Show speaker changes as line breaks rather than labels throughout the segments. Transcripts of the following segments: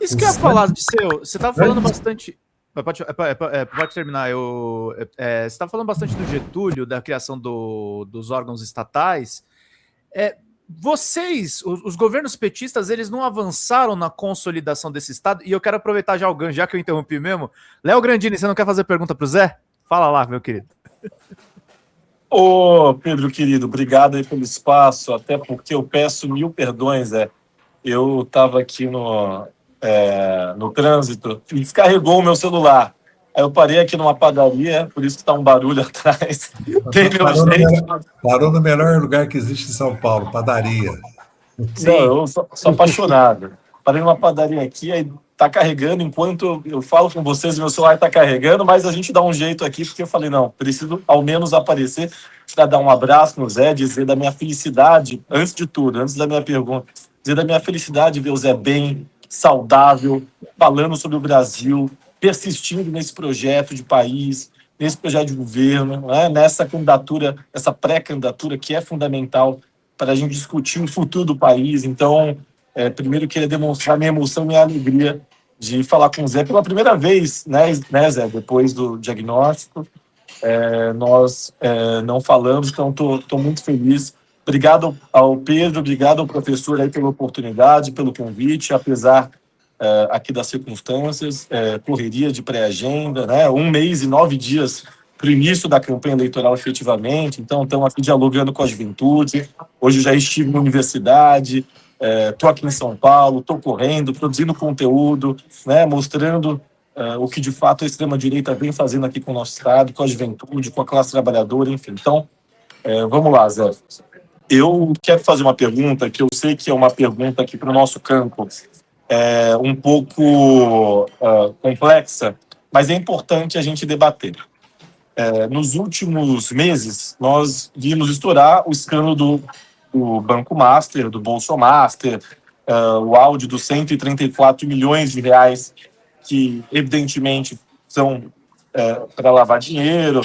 Isso que eu ia falar de seu. Você estava falando bastante. Pode terminar. Você estava falando bastante do Getúlio, da criação dos órgãos estatais. Os governos petistas, eles não avançaram na consolidação desse Estado. E eu quero aproveitar já o gancho, já que eu interrompi mesmo. Léo Grandini, você não quer fazer pergunta para o Zé? Fala lá, meu querido.
Ô, Pedro, querido, obrigado aí pelo espaço, até porque eu peço mil perdões, Eu estava aqui no trânsito e descarregou o meu celular. Aí eu parei aqui numa padaria, por isso que está um barulho atrás.
Parou no melhor lugar que existe em São Paulo, padaria.
Sim. Não, eu sou apaixonado. Parei numa padaria aqui, aí tá carregando, enquanto eu falo com vocês, meu celular tá carregando, mas a gente dá um jeito aqui, porque eu falei, não, preciso ao menos aparecer para dar um abraço no Zé, dizer da minha felicidade, antes de tudo, antes da minha pergunta, dizer da minha felicidade de ver o Zé bem, saudável, falando sobre o Brasil, persistindo nesse projeto de país, nesse projeto de governo, né? Nessa candidatura, essa pré-candidatura que é fundamental para a gente discutir o futuro do país. Então, primeiro eu queria demonstrar minha emoção e minha alegria de falar com o Zé pela primeira vez, né Zé? Depois do diagnóstico, nós não falamos, então estou muito feliz. Obrigado ao Pedro, obrigado ao professor aí pela oportunidade, pelo convite, apesar aqui das circunstâncias, correria de pré-agenda, né? 1 mês e 9 dias para o início da campanha eleitoral efetivamente, então estamos aqui dialogando com a juventude. Hoje já estive na universidade, estou aqui em São Paulo, estou correndo, produzindo conteúdo, né, mostrando o que de fato a extrema-direita vem fazendo aqui com o nosso Estado, com a juventude, com a classe trabalhadora, enfim. Então, vamos lá, Zé. Eu quero fazer uma pergunta, que eu sei que é uma pergunta aqui para o nosso campo, um pouco complexa, mas é importante a gente debater. Nos últimos meses, nós vimos estourar o escândalo do Banco Master, do Bolso Master, o áudio dos 134 milhões de reais, que evidentemente são para lavar dinheiro.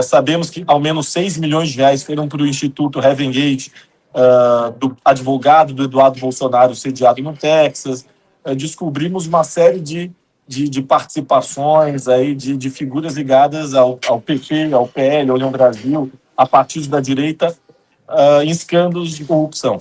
Sabemos que ao menos 6 milhões de reais foram para o Instituto Heaven Gate, do advogado do Eduardo Bolsonaro, sediado no Texas. Descobrimos uma série de participações aí de figuras ligadas ao PP, ao PL, ao União Brasil, a partidos da direita, em escândalos de corrupção.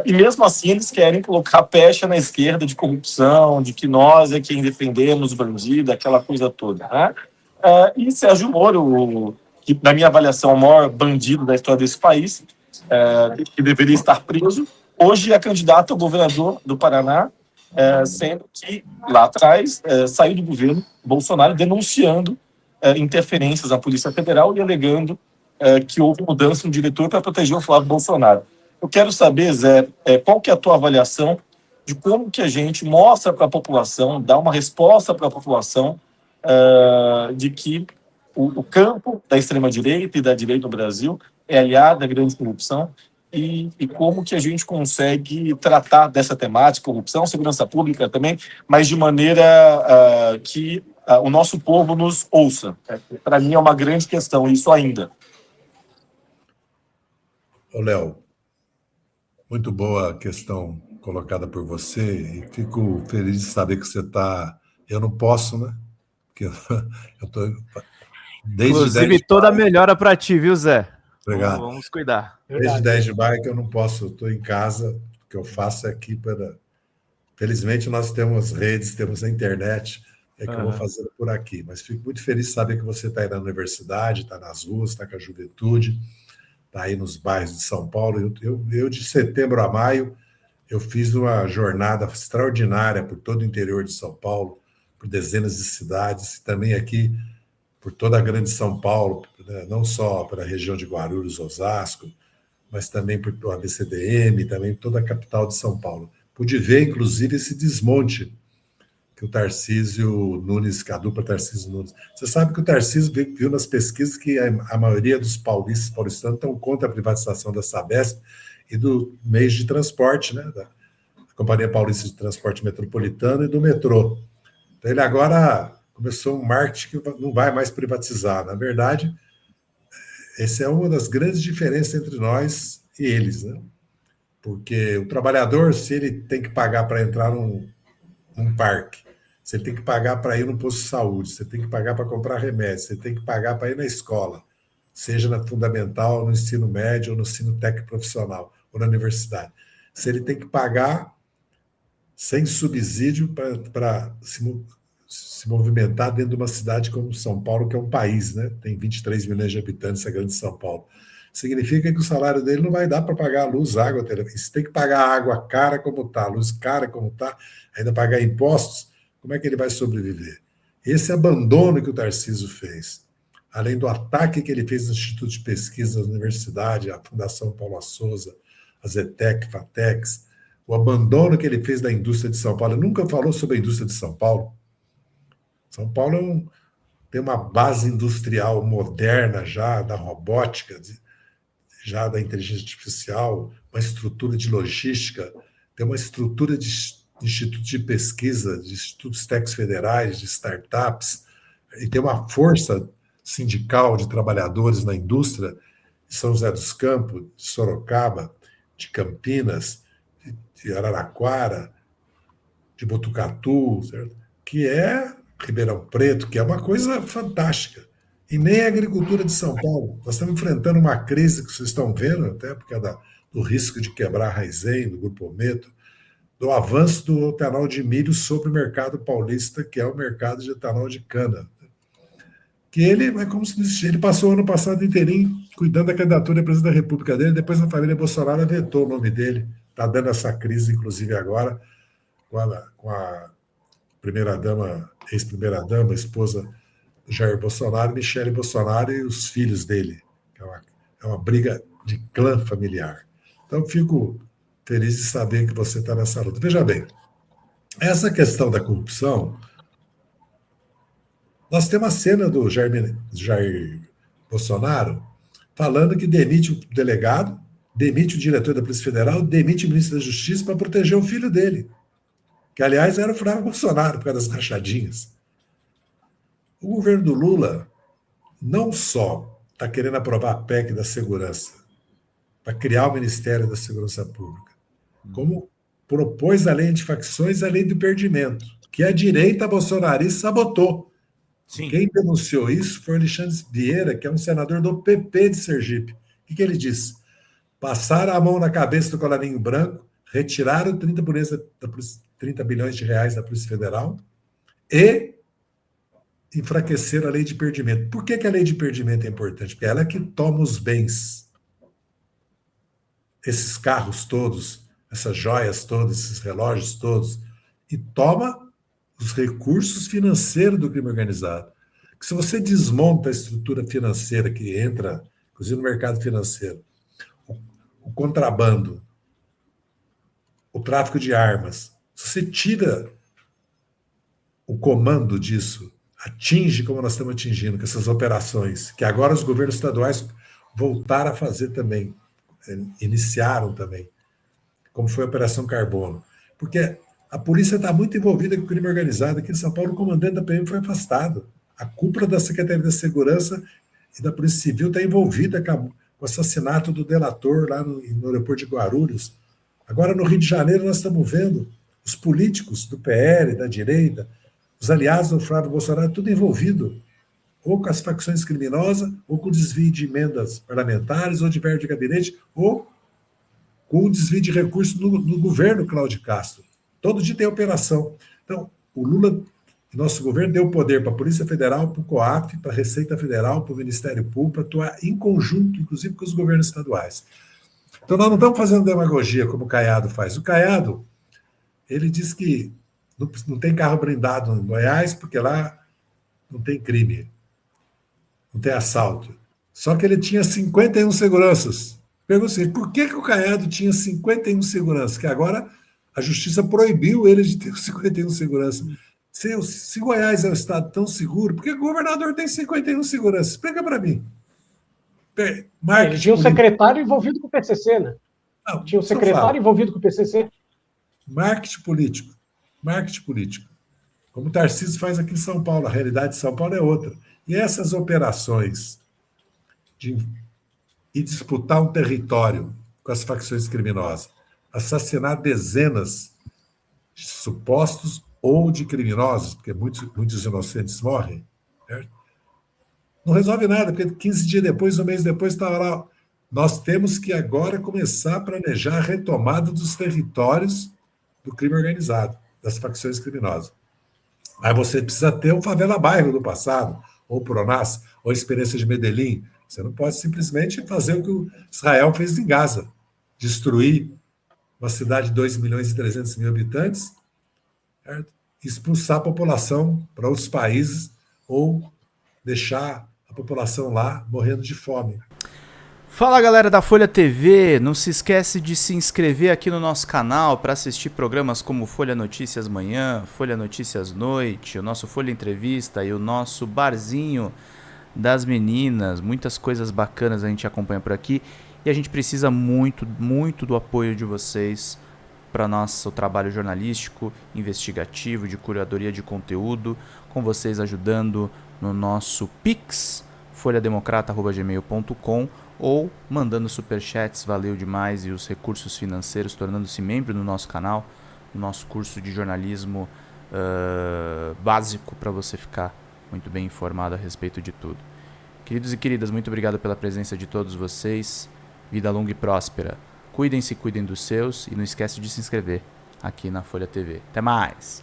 E mesmo assim eles querem colocar pecha na esquerda de corrupção, de que nós é quem defendemos bandido, aquela coisa toda, né? E Sérgio Moro, que na minha avaliação é o maior bandido da história desse país, que deveria estar preso, hoje é candidato ao governador do Paraná, sendo que lá atrás saiu do governo Bolsonaro denunciando interferências da Polícia Federal e alegando que houve mudança no diretor para proteger o Flávio Bolsonaro. Eu quero saber, Zé, qual que é a tua avaliação de como que a gente mostra para a população, dá uma resposta para a população de que o campo da extrema-direita e da direita no Brasil é aliado à grande corrupção, e como que a gente consegue tratar dessa temática, corrupção, segurança pública também, mas de maneira que o nosso povo nos ouça. Para mim é uma grande questão, isso ainda.
Ô, Léo, muito boa a questão colocada por você, e fico feliz de saber que você está... Eu não posso, né? Porque eu tô...
Inclusive, toda melhora para ti, viu, Zé?
Obrigado.
Vamos cuidar.
Desde 10 de maio que eu não posso, estou em casa, o que eu faço é aqui para... Felizmente nós temos redes, temos a internet, que eu vou fazer por aqui. Mas fico muito feliz de saber que você está aí na universidade, está nas ruas, está com a juventude, está aí nos bairros de São Paulo. Eu, de setembro a maio, eu fiz uma jornada extraordinária por todo o interior de São Paulo, por dezenas de cidades, e também aqui por toda a grande São Paulo, né? Não só para a região de Guarulhos, Osasco, mas também por a ABCDM, também toda a capital de São Paulo. Pude ver, inclusive, esse desmonte que o Tarcísio Nunes, que a dupla Tarcísio Nunes... Você sabe que o Tarcísio viu nas pesquisas que a maioria dos paulistanos estão contra a privatização da Sabesp e do meio de transporte, né? Da Companhia Paulista de Transporte Metropolitano e do metrô. Então, ele agora começou um marketing que não vai mais privatizar. Na verdade, essa é uma das grandes diferenças entre nós e eles, né? Porque o trabalhador, se ele tem que pagar para entrar um parque, você tem que pagar para ir no posto de saúde, você tem que pagar para comprar remédio, você tem que pagar para ir na escola, seja na fundamental, no ensino médio, ou no ensino técnico profissional, ou na universidade. Se ele tem que pagar sem subsídio para se movimentar dentro de uma cidade como São Paulo, que é um país, né? Tem 23 milhões de habitantes, a grande São Paulo. Significa que o salário dele não vai dar para pagar a luz, água, telefone. Se tem que pagar a água cara como está, a luz cara como está, ainda pagar impostos, como é que ele vai sobreviver? Esse abandono que o Tarcísio fez, além do ataque que ele fez no Instituto de Pesquisa da Universidade, a Fundação Paulo Souza, a Zetec, Fatex, o abandono que ele fez da indústria de São Paulo. Ele nunca falou sobre a indústria de São Paulo. São Paulo tem uma base industrial moderna já, da robótica, já da inteligência artificial, uma estrutura de logística, tem uma estrutura de institutos de pesquisa, de institutos técnicos federais, de startups, e tem uma força sindical de trabalhadores na indústria de São José dos Campos, de Sorocaba, de Campinas, de Araraquara, de Botucatu, certo? Que é Ribeirão Preto, que é uma coisa fantástica. E nem a agricultura de São Paulo. Nós estamos enfrentando uma crise que vocês estão vendo, até por causa do risco de quebrar a Raizen, do Grupo Ometo, do avanço do etanol de milho sobre o mercado paulista, que é o mercado de etanol de cana. Que ele é como se disse, ele passou o ano passado inteirinho cuidando da candidatura à presidência da República dele, depois a família Bolsonaro vetou o nome dele. Está dando essa crise, inclusive, agora, com a primeira-dama, ex-primeira-dama, esposa do Jair Bolsonaro, Michele Bolsonaro e os filhos dele. É uma briga de clã familiar. Então, fico feliz de saber que você está nessa luta. Veja bem, essa questão da corrupção, nós temos a cena do Jair Bolsonaro falando que demite o delegado, demite o diretor da Polícia Federal, demite o ministro da Justiça para proteger o filho dele, que, aliás, era o Flávio Bolsonaro, por causa das rachadinhas. O governo do Lula não só está querendo aprovar a PEC da segurança, para criar o Ministério da Segurança Pública, como propôs a lei antifacções e a lei do perdimento, que a direita bolsonarista sabotou.
Sim.
Quem denunciou isso foi o Alexandre Vieira, que é um senador do PP de Sergipe. O que ele disse? Passaram a mão na cabeça do colarinho branco, retiraram 30 bilhões de reais da Polícia Federal e enfraqueceram a lei de perdimento. Por que a lei de perdimento é importante? Porque ela é que toma os bens. Esses carros todos, essas joias todas, esses relógios todos, e toma os recursos financeiros do crime organizado. Porque se você desmonta a estrutura financeira que entra, inclusive no mercado financeiro, o contrabando, o tráfico de armas, se você tira o comando disso, atinge como nós estamos atingindo com essas operações, que agora os governos estaduais voltaram a fazer também, iniciaram também, como foi a Operação Carbono. Porque a polícia está muito envolvida com o crime organizado. Aqui em São Paulo, o comandante da PM foi afastado. A cúpula da Secretaria da Segurança e da Polícia Civil está envolvida com o assassinato do delator lá no aeroporto de Guarulhos. Agora, no Rio de Janeiro, nós estamos vendo os políticos do PL, da direita, os aliados do Flávio Bolsonaro, tudo envolvido, ou com as facções criminosas, ou com o desvio de emendas parlamentares, ou de verba de gabinete, ou com o desvio de recursos no governo Cláudio Castro. Todo dia tem operação. Então, o Lula, nosso governo, deu poder para a Polícia Federal, para o COAF, para a Receita Federal, para o Ministério Público, para atuar em conjunto, inclusive com os governos estaduais. Então, nós não estamos fazendo demagogia como o Caiado faz. O Caiado, ele diz que não tem carro blindado em Goiás, porque lá não tem crime, não tem assalto. Só que ele tinha 51 seguranças. Pergunta assim, por que o Caiado tinha 51 seguranças? Que agora a justiça proibiu ele de ter 51 seguranças. Se Goiás é um estado tão seguro, por que o governador tem 51 seguranças? Explica para mim.
Ele tinha um secretário envolvido com o PCC, né?
Não,
tinha um secretário envolvido com o PCC.
Marketing político. Marketing político. Como o Tarcísio faz aqui em São Paulo. A realidade de São Paulo é outra. E essas operações de disputar um território com as facções criminosas, assassinar dezenas de supostos ou de criminosos, porque muitos inocentes morrem, certo? Não resolve nada, porque 15 dias depois, um mês depois, estava lá. Nós temos que agora começar a planejar a retomada dos territórios do crime organizado, das facções criminosas. Aí você precisa ter um favela bairro do passado, ou Pronas, ou a experiência de Medellín. Você não pode simplesmente fazer o que o Israel fez em Gaza, destruir uma cidade de 2.300.000 habitantes, certo? Expulsar a população para outros países ou deixar a população lá morrendo de fome.
Fala galera da Folha TV, não se esquece de se inscrever aqui no nosso canal para assistir programas como Folha Notícias Manhã, Folha Notícias Noite, o nosso Folha Entrevista e o nosso Barzinho das Meninas. Muitas coisas bacanas a gente acompanha por aqui e a gente precisa muito, muito do apoio de vocês para nosso trabalho jornalístico, investigativo, de curadoria de conteúdo, com vocês ajudando no nosso Pix, folhademocrata@gmail.com, ou mandando superchats, valeu demais, e os recursos financeiros, tornando-se membro do nosso canal, no nosso curso de jornalismo básico, para você ficar muito bem informado a respeito de tudo. Queridos e queridas, muito obrigado pela presença de todos vocês, vida longa e próspera. Cuidem-se, cuidem dos seus, e não esquece de se inscrever aqui na Folha TV. Até mais!